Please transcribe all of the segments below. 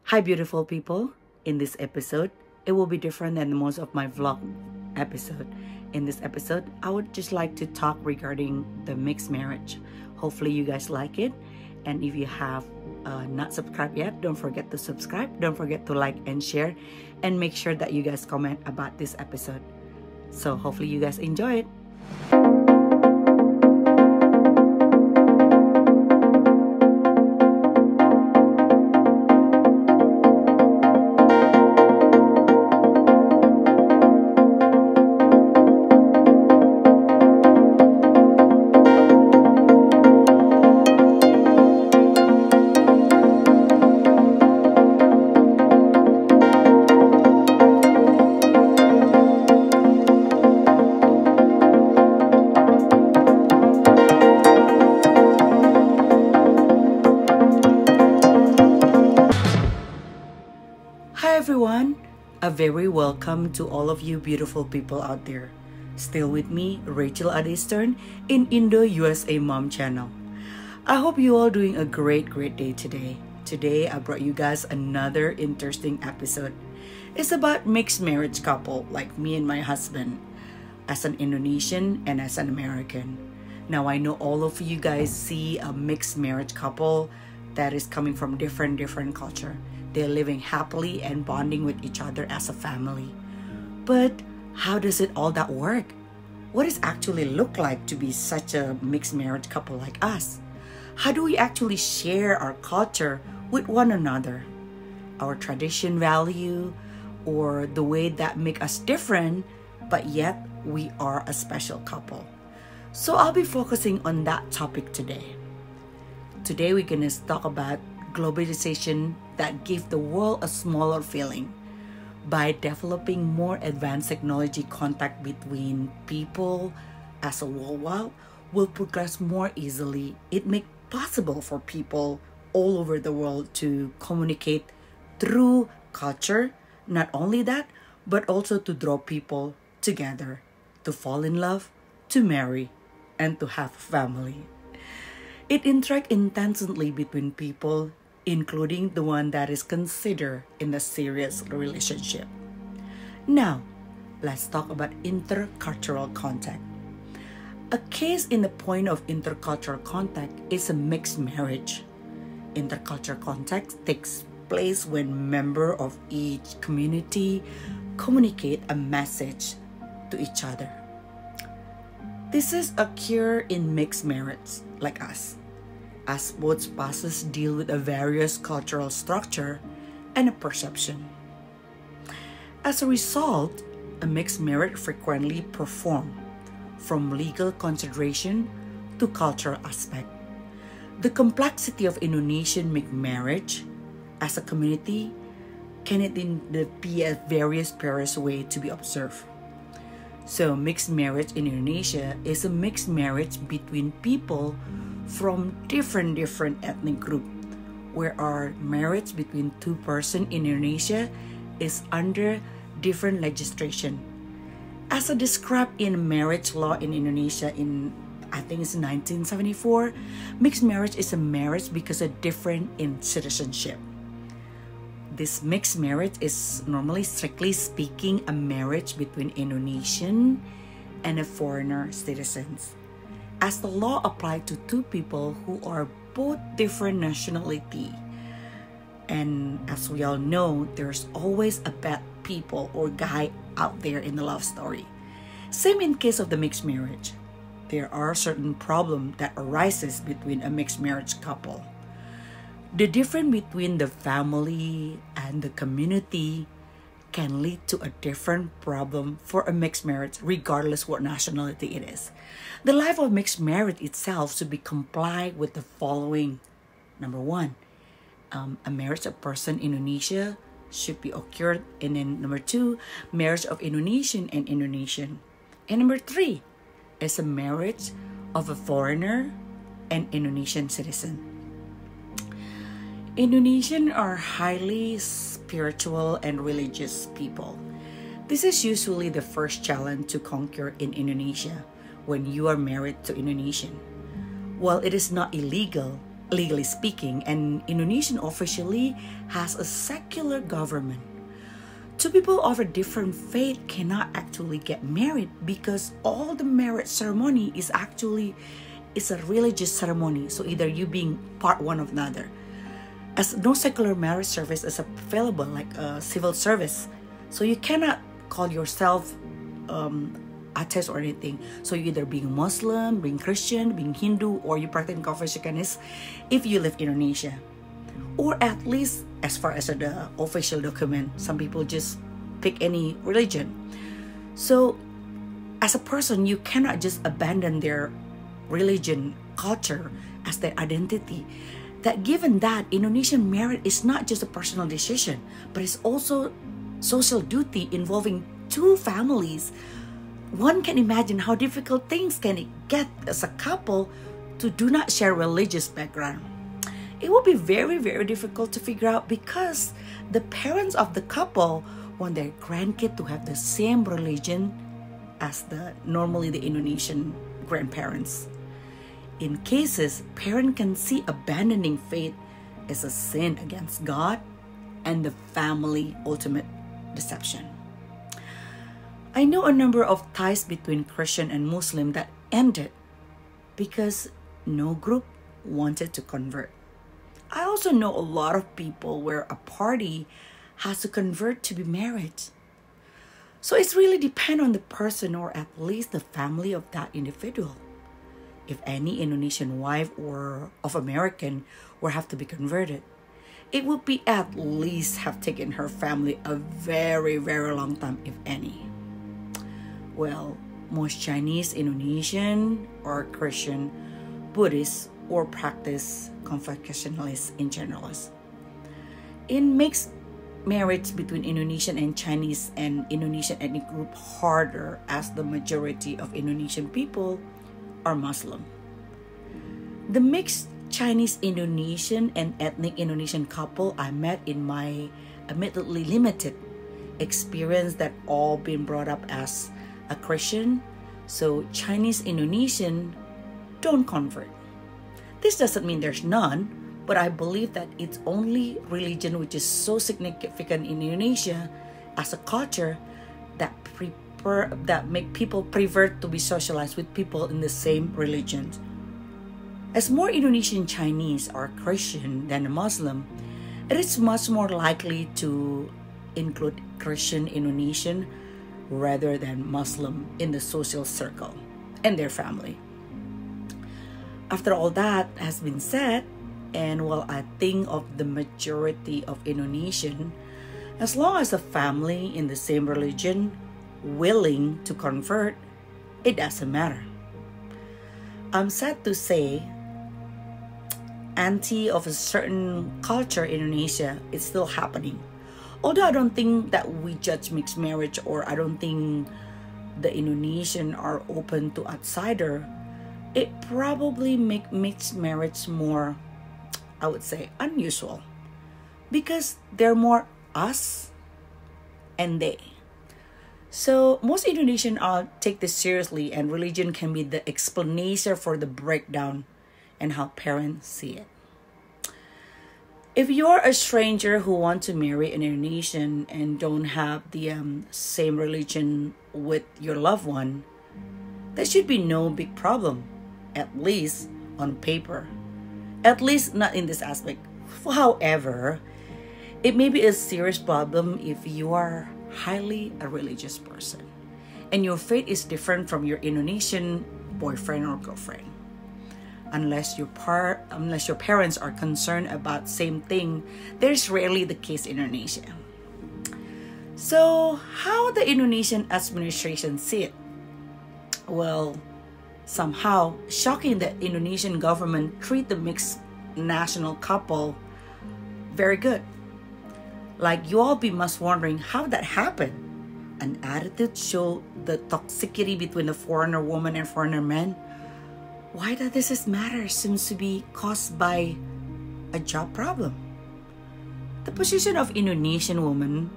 Hi beautiful people. In this episode, it will be different than most of my vlog episode. In this episode, I would just like to talk regarding the mixed marriage. Hopefully you guys like it. And if you have not subscribed yet, don't forget to subscribe. Don't forget to like and share. And make sure that you guys comment about this episode. So hopefully you guys enjoy it. Hi everyone, a very welcome to all of you beautiful people out there. Still with me, Rachel at Eastern in Indo-USA Mom channel. I hope you all doing a great day today. Today I brought you guys another interesting episode. It's about mixed marriage couple like me and my husband, as an Indonesian and as an American. Now I know all of you guys see a mixed marriage couple that is coming from different culture. They're living happily and bonding with each other as a family. But how does it all that work? What does it actually look like to be such a mixed marriage couple like us? How do we actually share our culture with one another? Our tradition value or the way that make us different, but yet we are a special couple. So I'll be focusing on that topic today. Today we're gonna talk about globalization that give the world a smaller feeling. By developing more advanced technology, contact between people as a worldwide will progress more easily. It makes possible for people all over the world to communicate through culture. Not only that, but also to draw people together, to fall in love, to marry, and to have a family. It interacts intensely between people, including the one that is considered in a serious relationship. Now, let's talk about intercultural contact. A case in the point of intercultural contact is a mixed marriage. Intercultural contact takes place when members of each community communicate a message to each other. This is occur in mixed marriage like us, as both spouses deal with a various cultural structure and a perception. As a result, a mixed marriage frequently performed from legal consideration to cultural aspect. The complexity of Indonesian mixed marriage as a community can be a various way to be observed. So mixed marriage in Indonesia is a mixed marriage between people from different ethnic group, where our marriage between two persons in Indonesia is under different legislation. As described in marriage law in Indonesia in, I think it's 1974, mixed marriage is a marriage because of different in citizenship. This mixed marriage is normally, strictly speaking, a marriage between Indonesian and a foreigner citizens, as the law applied to two people who are both different nationality. And as we all know, there's always a bad people or guy out there in the love story. Same in case of the mixed marriage. There are certain problems that arises between a mixed marriage couple. The difference between the family and the community can lead to a different problem for a mixed marriage, regardless what nationality it is. The life of mixed marriage itself should be complied with the following. Number one, a marriage of person in Indonesia should be occurred. And then number two, marriage of Indonesian and Indonesian. And number three is a marriage of a foreigner and Indonesian citizen. Indonesians are highly spiritual and religious people. This is usually the first challenge to conquer in Indonesia when you are married to Indonesian. While it is not illegal, legally speaking, and Indonesia officially has a secular government. Two people of a different faith cannot actually get married because all the marriage ceremony is a religious ceremony. So either you being part one of another. As no secular marriage service is available like a civil service, so you cannot call yourself atheist or anything. So you either being Muslim, being Christian, being Hindu, or you practice Confucianism if you live in Indonesia. Or at least as far as the official document, some people just pick any religion. So as a person, you cannot just abandon their religion, culture as their identity. That given that Indonesian marriage is not just a personal decision, but it's also social duty involving two families. One can imagine how difficult things can get as a couple to do not share religious background. It will be very, very difficult to figure out because the parents of the couple want their grandkid to have the same religion as normally the Indonesian grandparents. In cases, parents can see abandoning faith as a sin against God and the family ultimate deception. I know a number of ties between Christian and Muslim that ended because no group wanted to convert. I also know a lot of people where a party has to convert to be married. So it's really depend on the person or at least the family of that individual. If any Indonesian wife or of American were have to be converted, it would be at least have taken her family a very, very long time, if any. Well, most Chinese, Indonesian, or Christian, Buddhist, or practice Confucianism in general. In mixed marriage between Indonesian and Chinese and Indonesian ethnic group harder as the majority of Indonesian people are Muslim. The mixed Chinese Indonesian and ethnic Indonesian couple I met in my admittedly limited experience that all been brought up as a Christian, so Chinese Indonesian don't convert. This doesn't mean there's none, but I believe that it's only religion which is so significant in Indonesia as a culture that make people prefer to be socialized with people in the same religion. As more Indonesian Chinese are Christian than a Muslim, it is much more likely to include Christian Indonesian rather than Muslim in the social circle and their family. After all that has been said, and while I think of the majority of Indonesian, as long as a family in the same religion willing to convert, it doesn't matter. I'm sad to say, anti of a certain culture in Indonesia is still happening. Although I don't think that we judge mixed marriage, or I don't think the Indonesian are open to outsider, it probably make mixed marriage more, I would say, unusual. Because they're more us and they. So most Indonesian take this seriously, and religion can be the explanation for the breakdown and how parents see it. If you're a stranger who want to marry an Indonesian and don't have the same religion with your loved one, there should be no big problem, at least on paper. At least not in this aspect. However, it may be a serious problem if you are highly a religious person and your faith is different from your Indonesian boyfriend or girlfriend. Unless your parents are concerned about same thing, there's rarely the case in Indonesia. So how the Indonesian administration see it? Well, somehow shocking that Indonesian government treat the mixed national couple very good. Like you all be must wondering how that happened. An attitude show the toxicity between the foreigner woman and foreigner man. Why does this matter seems to be caused by a job problem. The position of Indonesian woman,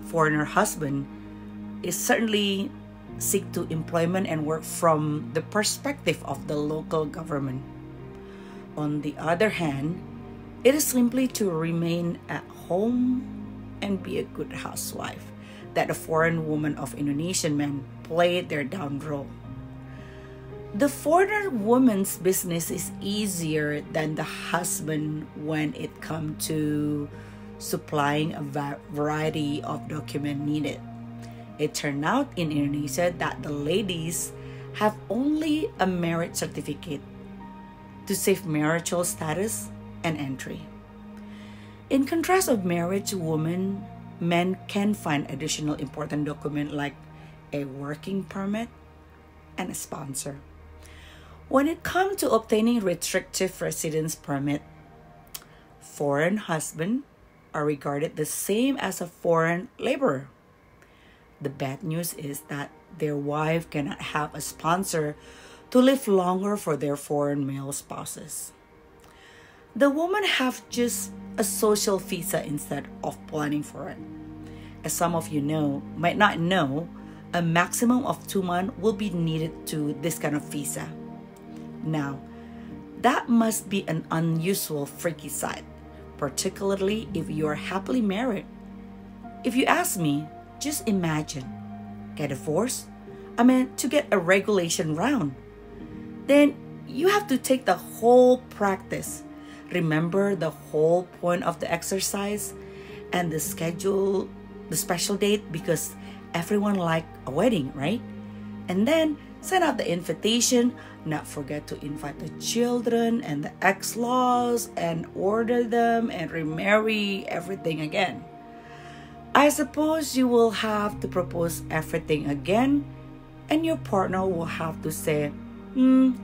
foreigner husband, is certainly seek to employment and work from the perspective of the local government. On the other hand, it is simply to remain at home and be a good housewife that the foreign woman of Indonesian men played their down role. The foreigner woman's business is easier than the husband when it comes to supplying a variety of documents needed. It turned out in Indonesia that the ladies have only a marriage certificate to save marital status and entry. In contrast of marriage women, men can find additional important documents like a working permit and a sponsor. When it comes to obtaining restrictive residence permit, foreign husbands are regarded the same as a foreign laborer. The bad news is that their wife cannot have a sponsor to live longer for their foreign male spouses. The women have just a social visa instead of planning for it. As some of you might not know, a maximum of 2 months will be needed to this kind of visa. Now, that must be an unusual freaky sight, particularly if you are happily married. If you ask me, just imagine, get divorced, to get a regulation round. Then you have to take the whole practice. Remember the whole point of the exercise and the schedule, the special date, because everyone like a wedding, right? And then send out the invitation, not forget to invite the children and the ex-laws and order them and remarry everything again. I suppose you will have to propose everything again and your partner will have to say,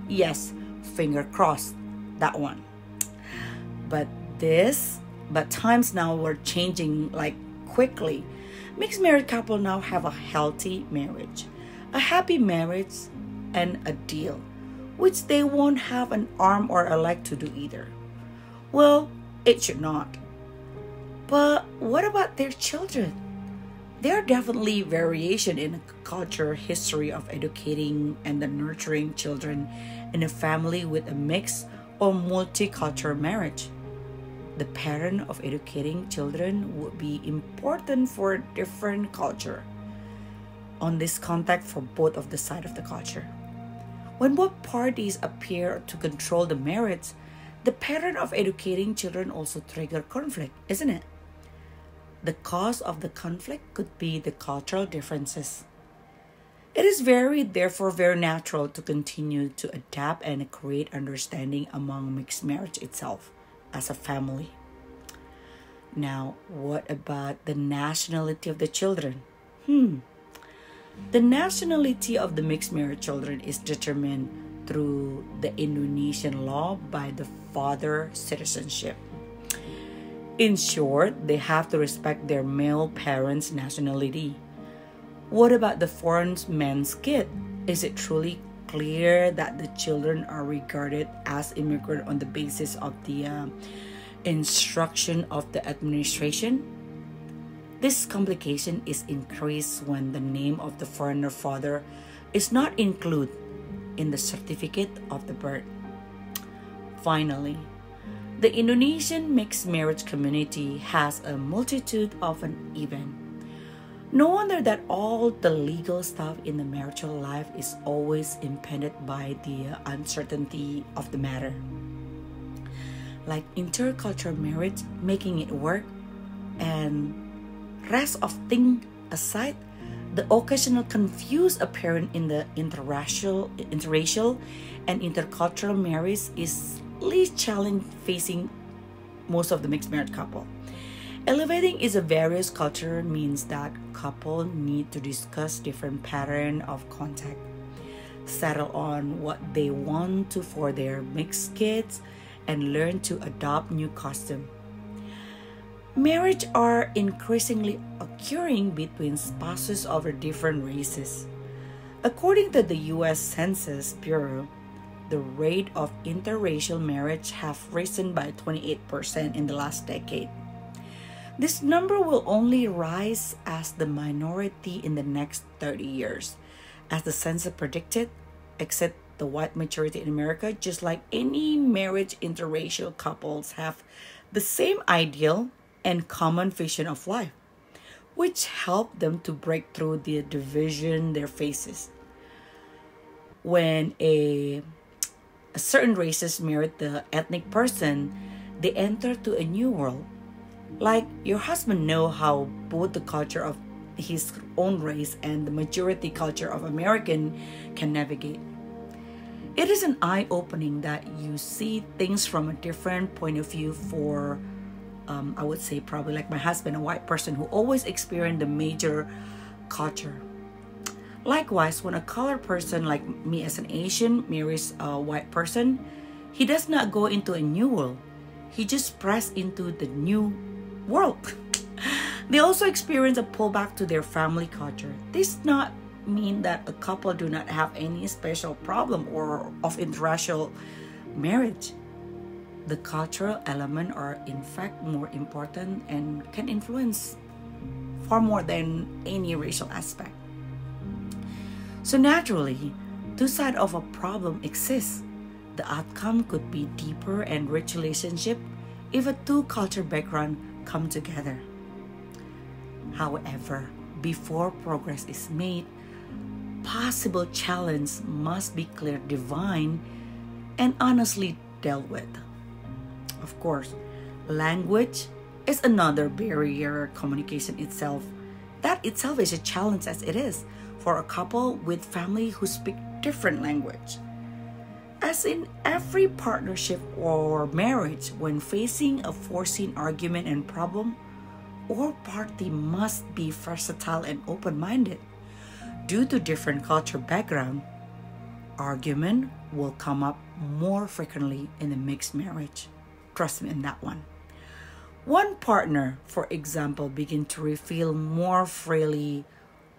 yes, finger crossed, that one. But times now were changing like quickly. Mixed married couple now have a healthy marriage, a happy marriage, and a deal, which they won't have an arm or a leg to do either. Well, it should not. But what about their children? There are definitely variation in the culture history of educating and the nurturing children in a family with a mixed or multicultural marriage. The pattern of educating children would be important for different culture. On this contact for both of the side of the culture. When both parties appear to control the marriage, the pattern of educating children also trigger conflict, isn't it? The cause of the conflict could be the cultural differences. It is therefore very natural to continue to adapt and create understanding among mixed marriage itself as a family. Now, what about the nationality of the children? The nationality of the mixed marriage children is determined through the Indonesian law by the father citizenship. In short, they have to respect their male parents' nationality. What about the foreign man's kid? Is it truly clear that the children are regarded as immigrant on the basis of the instruction of the administration? This complication is increased when the name of the foreigner father is not included in the certificate of the birth. Finally, the Indonesian mixed marriage community has a multitude of an event. No wonder that all the legal stuff in the marital life is always impeded by the uncertainty of the matter. Like intercultural marriage, making it work, and rest of things aside, the occasional confused appearance in the interracial and intercultural marriage is least challenge facing most of the mixed marriage couple. Elevating is a various culture means that couple need to discuss different pattern of contact, settle on what they want to for their mixed kids, and learn to adopt new custom. Marriage are increasingly occurring between spouses of different races. According to the U.S. Census Bureau, the rate of interracial marriage have risen by 28% in the last decade. This number will only rise as the minority in the next 30 years, as the census predicted, except the white majority in America, just like any marriage, interracial couples have the same ideal and common vision of life, which help them to break through the division they faces. When a certain races marry the ethnic person, they enter to a new world. Like your husband know how both the culture of his own race and the majority culture of American can navigate. It is an eye-opening that you see things from a different point of view for, I would say probably like my husband, a white person who always experienced the major culture. Likewise, when a colored person like me as an Asian marries a white person, he does not go into a new world. He just press into the new world. They also experience a pullback to their family culture. This does not mean that a couple do not have any special problem or of interracial marriage. The cultural element are in fact more important and can influence far more than any racial aspect. So naturally, two sides of a problem exist. The outcome could be deeper and rich relationship if a two culture background come together. However, before progress is made, possible challenge must be clear, defined, and honestly dealt with. Of course, language is another barrier. Communication itself, that itself is a challenge as it is for a couple with family who speak different language. As in every partnership or marriage, when facing a foreseen argument and problem, all party must be versatile and open-minded. Due to different culture background, argument will come up more frequently in a mixed marriage. Trust me in that one. One partner, for example, begin to reveal more freely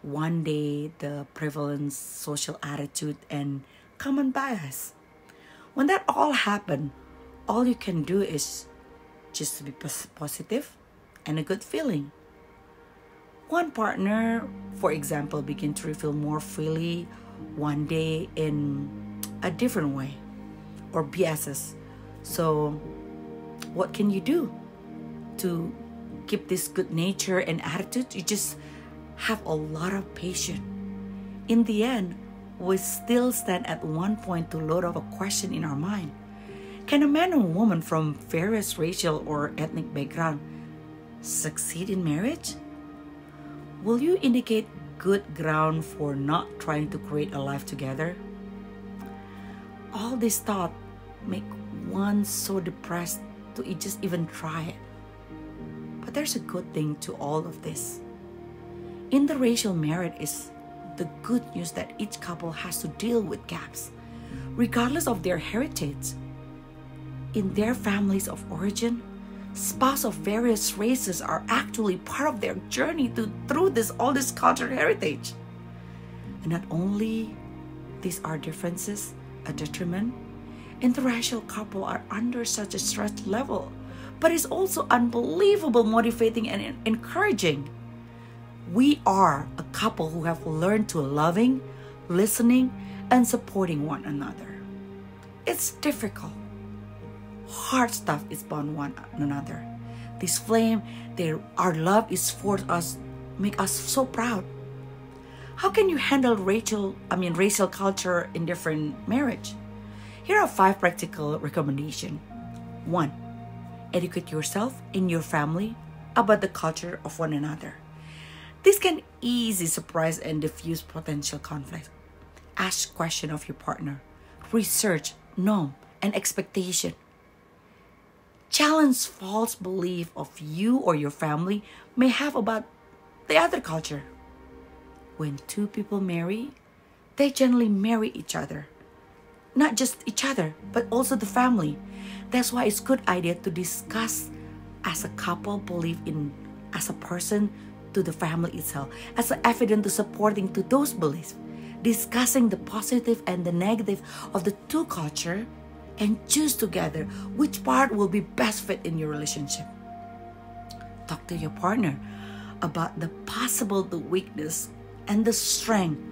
one day the prevalent social attitude and common bias. When that all happen, all you can do is just be positive and a good feeling. One partner, for example, begin to reveal more freely one day in a different way or biases. So what can you do to keep this good nature and attitude? You just have a lot of patience. In the end, we still stand at one point to load of a question in our mind. Can a man and woman from various racial or ethnic background succeed in marriage? Will you indicate good ground for not trying to create a life together? All this thought make one so depressed to just even try it. But there's a good thing to all of this. Interracial marriage is the good news that each couple has to deal with gaps, regardless of their heritage. In their families of origin, spouses of various races are actually part of their journey through all this cultural heritage. And not only these are differences a detriment, interracial couples are under such a stress level, but it's also unbelievable motivating and encouraging. We are a couple who have learned to loving, listening, and supporting one another. It's difficult. Hard stuff is bound one another. This flame, our love is for us, make us so proud. How can you handle racial culture in different marriage? Here are 5 practical recommendations. 1. Educate yourself and your family about the culture of one another. This can easily surprise and diffuse potential conflict. Ask questions of your partner. Research, norm, and expectation. Challenge false belief of you or your family may have about the other culture. When two people marry, they generally marry each other. Not just each other, but also the family. That's why it's a good idea to discuss as a couple believe in as a person to the family itself, as an evidence to supporting to those beliefs, discussing the positive and the negative of the two culture, and choose together which part will be best fit in your relationship. Talk to your partner about the weakness and the strength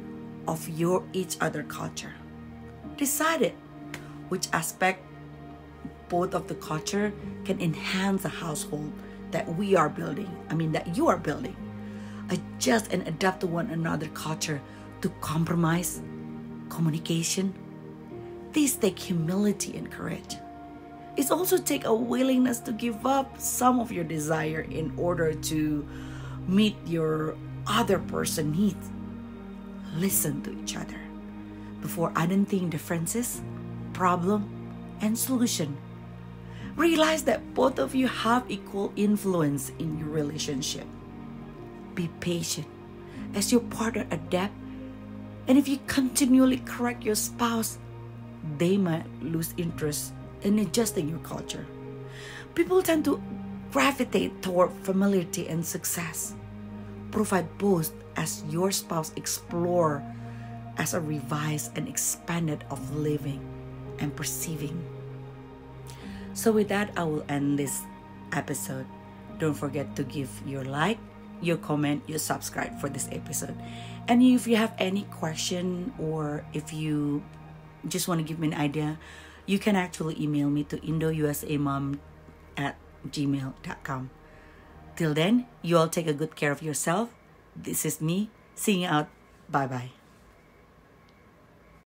of your each other culture. decided which aspect both of the culture can enhance the household that we are building, that you are building. Adjust and adapt to one another culture to compromise, communication. These take humility and courage. It also takes a willingness to give up some of your desire in order to meet your other person's needs. Listen to each other before identifying differences, problem, and solution. Realize that both of you have equal influence in your relationship. Be patient as your partner adapts, and if you continually correct your spouse, they might lose interest in adjusting your culture. People tend to gravitate toward familiarity and success. Provide both as your spouse explore as a revised and expanded of living and perceiving. So with that, I will end this episode. Don't forget to give your like, your comment, your subscribe for this episode. And if you have any question, or if you just want to give me an idea, you can actually email me to INDOUSAMom@gmail.com. Till then, you all take a good care of yourself. This is me, seeing you out. Bye-bye.